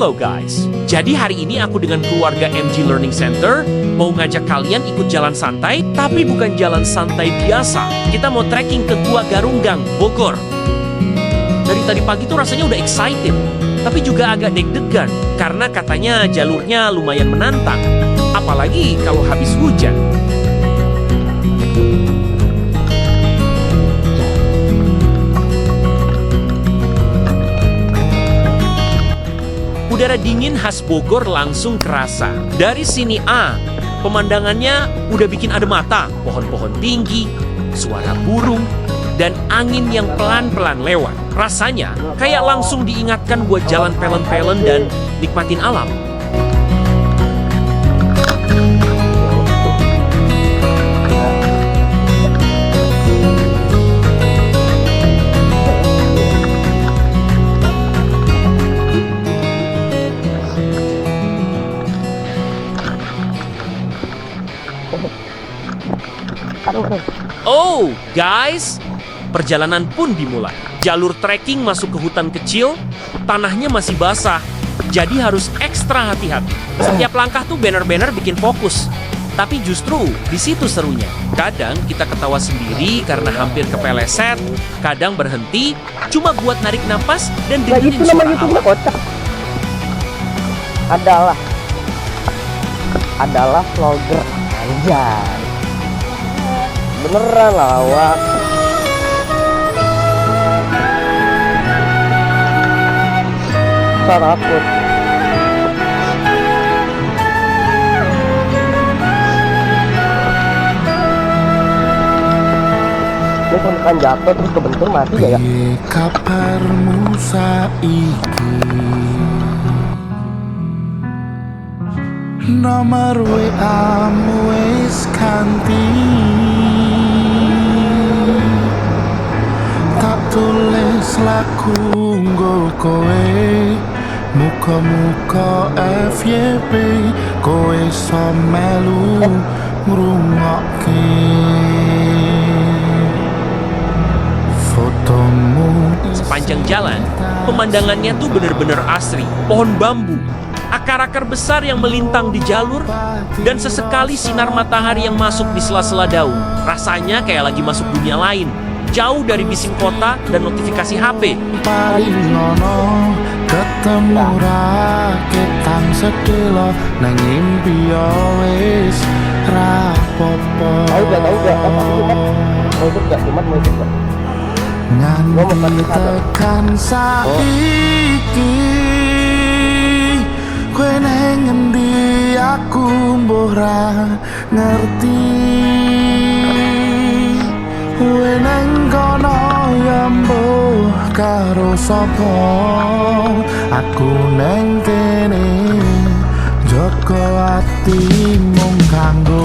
Halo guys, jadi hari ini aku dengan keluarga MG Learning Center mau ngajak kalian ikut jalan santai, tapi bukan jalan santai biasa. Kita mau trekking ke Gua Garunggang, Bogor. Dari tadi pagi tuh rasanya udah excited, tapi juga agak deg-degan karena katanya jalurnya lumayan menantang, apalagi kalau habis hujan. Udara dingin khas Bogor langsung kerasa. Dari sini pemandangannya udah bikin adem mata. Pohon-pohon tinggi, suara burung, dan angin yang pelan-pelan lewat. Rasanya kayak langsung diingatkan buat jalan pelen-pelen dan nikmatin alam. Oh, guys, perjalanan pun dimulai. Jalur trekking masuk ke hutan kecil, tanahnya masih basah, jadi harus ekstra hati-hati. Setiap langkah tuh banner-banner bikin fokus. Tapi justru di situ serunya. Kadang kita ketawa sendiri karena hampir kepeleset, kadang berhenti cuma buat narik napas dan dengerin suara alam. Adalah vlogger anjay. Beneran lawak. Saraput. Ini kan jatuh terus kebentur mati ya. Kabarmu saiki nomor WA-mu wis ganti, tak tulis lagu nggo kowe, muka-muka FYP kowe iso melu ngrungokke fotomu. Sepanjang jalan, pemandangannya tuh bener-bener asri. Pohon bambu, akar-akar besar yang melintang di jalur, dan sesekali sinar matahari yang masuk di sela-sela daun. Rasanya kayak lagi masuk dunia lain, jauh dari bising kota dan notifikasi HP. Paling ngono ketemu raketan sedelo nang ngimpi yo wis rapopo. Nganti tekan saiki kowe nang endi aku mbuh ra ngerti. Kowe nang kono ya mbuh karo sapa, aku nang kene jaga ati mung kanggo.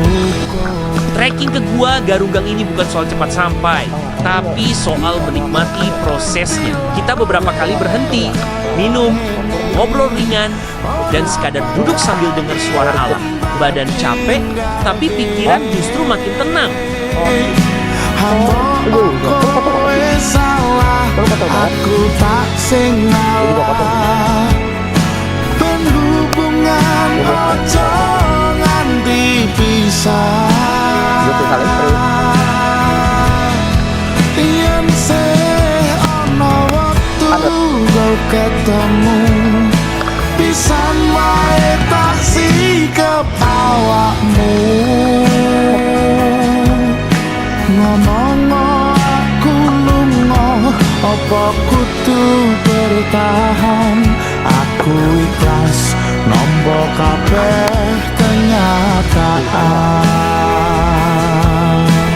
Trekking ke Gua Garunggang ini bukan soal cepat sampai, tapi soal menikmati prosesnya. Kita beberapa kali berhenti, minum, ngobrol ringan, dan sekadar duduk sambil dengar suara alam. Badan capek, tapi pikiran justru makin tenang. Kowe salah, aku tak sing ngalah. Penghubungan ojo nganti pisah. Yen se ana waktu kau ketemu, pisan wae tak sikep awakmu. Ngomong aku lunga, apa kudu bertahan? Aku ikhlas nampa kabeh kenyataan.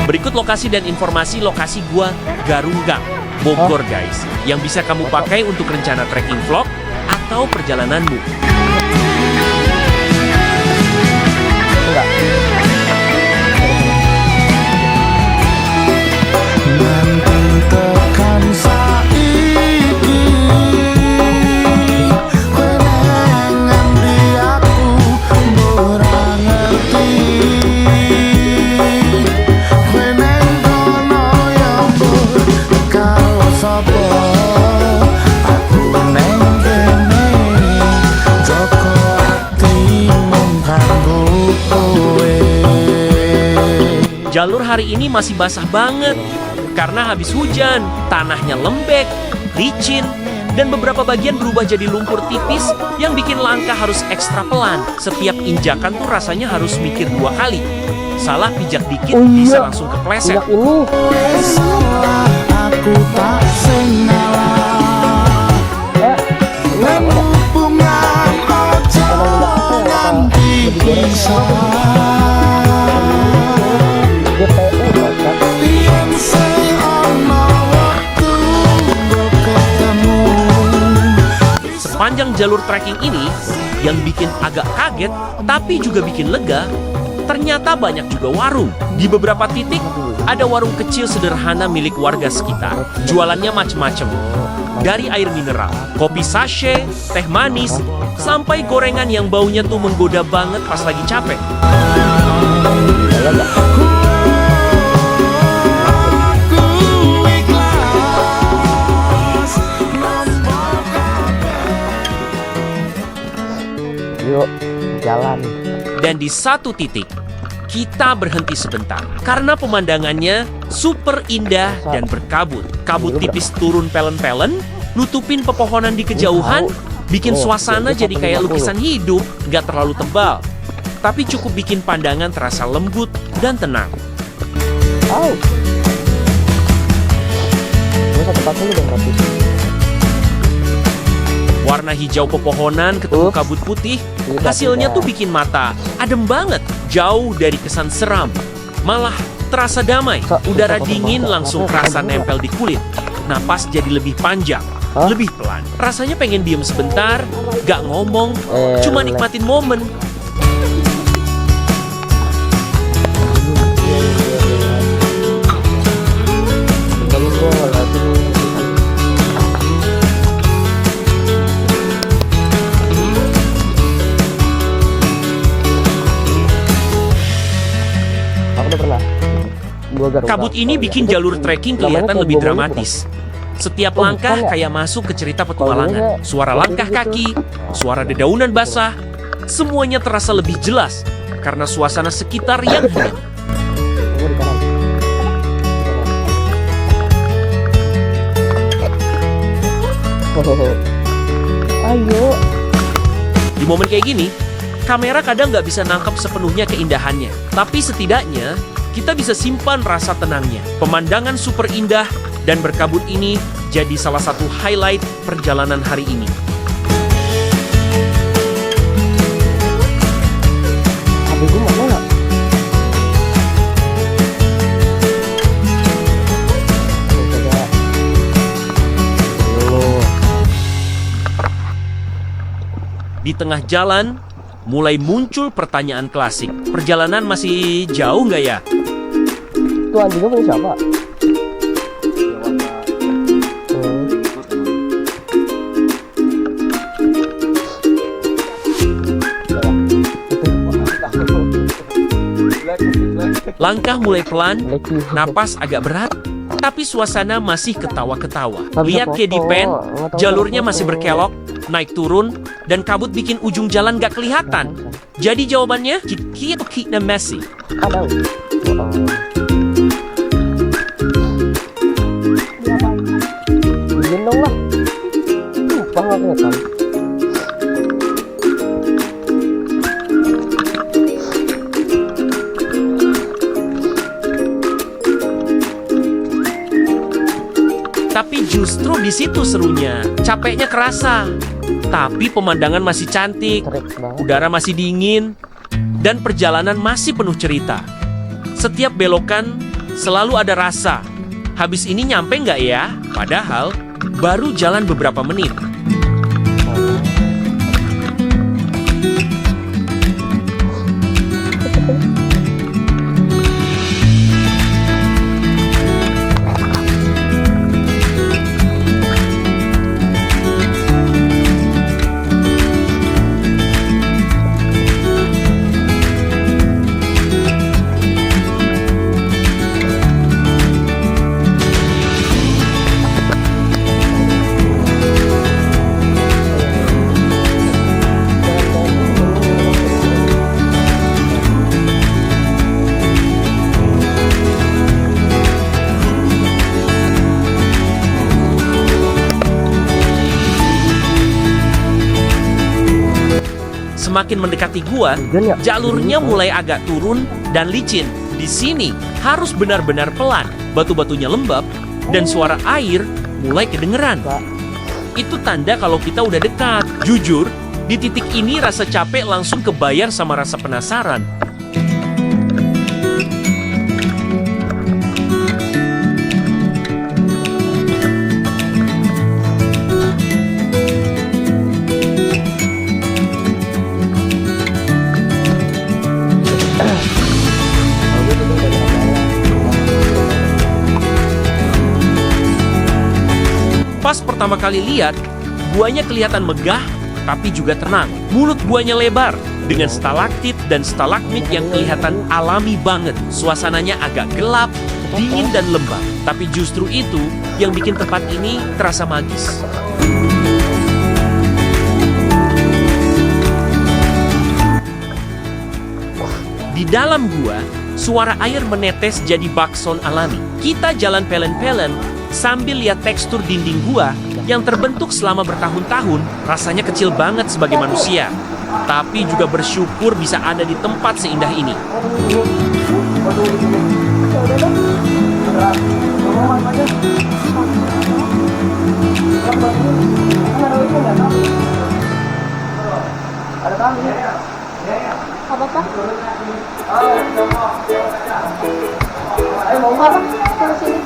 Berikut lokasi dan informasi lokasi Gua Garunggang, Bogor guys, yang bisa kamu pakai untuk rencana trekking vlog atau perjalananmu. Nanti tekan saiki kowe nang endi aku ora ngerti. Kowe nang kono ya mbuh karo sapa, aku nang kene hari ini masih basah banget karena habis hujan, tanahnya lembek, licin, dan beberapa bagian berubah jadi lumpur tipis yang bikin langkah harus ekstra pelan. Setiap injakan tuh rasanya harus mikir 2 kali. Salah pijak dikit bisa langsung kepleset. Minyak ini. Salah aku tak sengalah. Hubungan ojo nganti pisah. GPU Ustaz. Yen seono waktu mbok ketemu. Sepanjang jalur trekking ini, yang bikin agak kaget tapi juga bikin lega, ternyata banyak juga warung. Di beberapa titik, ada warung kecil sederhana milik warga sekitar. Jualannya macem-macem. Dari air mineral, kopi sachet, teh manis, sampai gorengan yang baunya tuh menggoda banget pas lagi capek. Yuk, jalan. Dan di satu titik, kita berhenti sebentar karena pemandangannya super indah dan berkabut. Kabut tipis turun pelen-pelen, nutupin pepohonan di kejauhan, bikin suasana jadi kayak lukisan hidup, nggak terlalu tebal. Tapi cukup bikin pandangan terasa lembut dan tenang. Au. Gue 140 dong berarti. Warna hijau pepohonan ketemu kabut putih, hasilnya tuh bikin mata adem banget, jauh dari kesan seram. Malah terasa damai, udara dingin langsung kerasa nempel di kulit. Napas jadi lebih panjang, lebih pelan. Rasanya pengen diem sebentar, gak ngomong, cuma nikmatin momen. Kabut ini bikin jalur trekking kelihatan lebih dramatis. Setiap langkah kayak masuk ke cerita petualangan. Suara langkah kaki, suara dedaunan basah, semuanya terasa lebih jelas karena suasana sekitar yang hening. Ayo. Di momen kayak gini, kamera kadang nggak bisa nangkep sepenuhnya keindahannya. Tapi setidaknya, kita bisa simpan rasa tenangnya. Pemandangan super indah dan berkabut ini jadi salah satu highlight perjalanan hari ini. HP gue mana nggak? Di tengah jalan, mulai muncul pertanyaan klasik. Perjalanan masih jauh nggak ya? Itu anjingnya punya siapa? Langkah mulai pelan, napas agak berat, tapi suasana masih ketawa-ketawa. Lihat Kedi Pen, jalurnya masih berkelok, naik turun, dan kabut bikin ujung jalan gak kelihatan. Jadi jawabannya, kita Messi. Ada. Izin dong lah. Lupa nggak kelihatan. Tapi justru di situ serunya. Capeknya kerasa, tapi pemandangan masih cantik, udara masih dingin, dan perjalanan masih penuh cerita. Setiap belokan selalu ada rasa. Habis ini nyampe nggak ya? Padahal baru jalan beberapa menit. Semakin mendekati gua, Hujan ya? jalurnya mulai agak turun dan licin. Di sini harus benar-benar pelan. Batu-batunya lembab dan suara air mulai kedengeran. Pak. Itu tanda kalau kita udah dekat. Jujur, di titik ini rasa capek langsung kebayar sama rasa penasaran. Pas pertama kali lihat, guanya kelihatan megah tapi juga tenang. Mulut guanya lebar dengan stalaktit dan stalagmit yang kelihatan alami banget. Suasananya agak gelap, dingin dan lembab. Tapi justru itu yang bikin tempat ini terasa magis. Di dalam gua, suara air menetes jadi bakson alami. Kita jalan pelen-pelen sambil lihat tekstur dinding gua yang terbentuk selama bertahun-tahun. Rasanya kecil banget sebagai manusia, tapi juga bersyukur bisa ada di tempat seindah ini. Apa Pak? Ayo mau apa? Ke sini.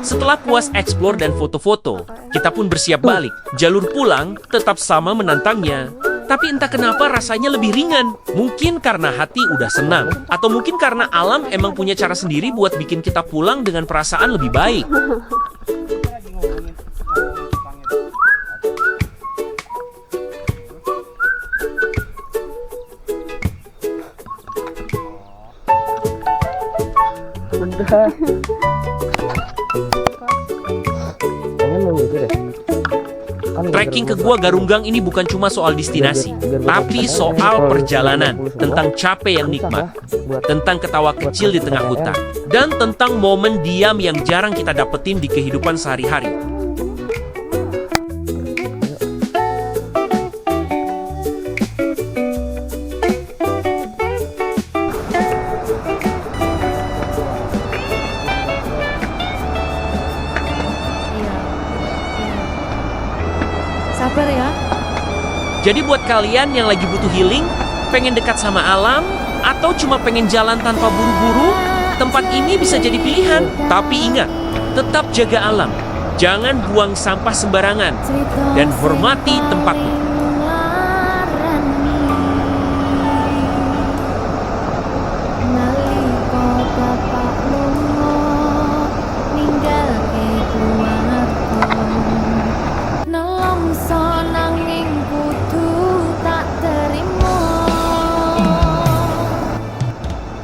Setelah puas eksplor dan foto-foto, kita pun bersiap balik. Jalur pulang tetap sama menantangnya. Tapi entah kenapa rasanya lebih ringan. Mungkin karena hati udah senang. Atau mungkin karena alam emang punya cara sendiri buat bikin kita pulang dengan perasaan lebih baik. Udah. Kayaknya mau gitu deh. Kan Trekking ke Gua Garunggang ini bukan cuma soal destinasi, tapi soal perjalanan, tentang capek yang nikmat, tentang ketawa kecil di tengah hutan, dan tentang momen diam yang jarang kita dapetin di kehidupan sehari-hari. Sabar ya. Jadi buat kalian yang lagi butuh healing, pengen dekat sama alam, atau cuma pengen jalan tanpa buru-buru, tempat ini bisa jadi pilihan. Tapi ingat, tetap jaga alam. Jangan buang sampah sembarangan. Dan hormati tempatmu.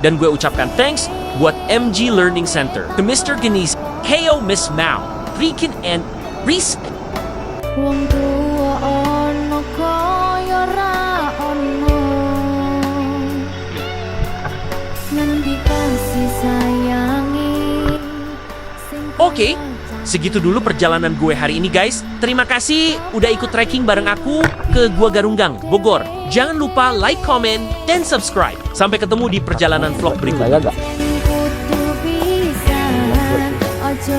Dan gue ucapkan thanks buat MG Learning Center, ke Mr. Genis, Heyo Miss Mao, Rikin and Reese. Wong tuwa ono kaya ra ono, Oke, segitu dulu perjalanan gue hari ini guys. Terima kasih udah ikut trekking bareng aku ke Gua Garunggang, Bogor. Jangan lupa like, comment, dan subscribe. Sampai ketemu di perjalanan vlog berikutnya. Saya gak? Kudu bisa, ojo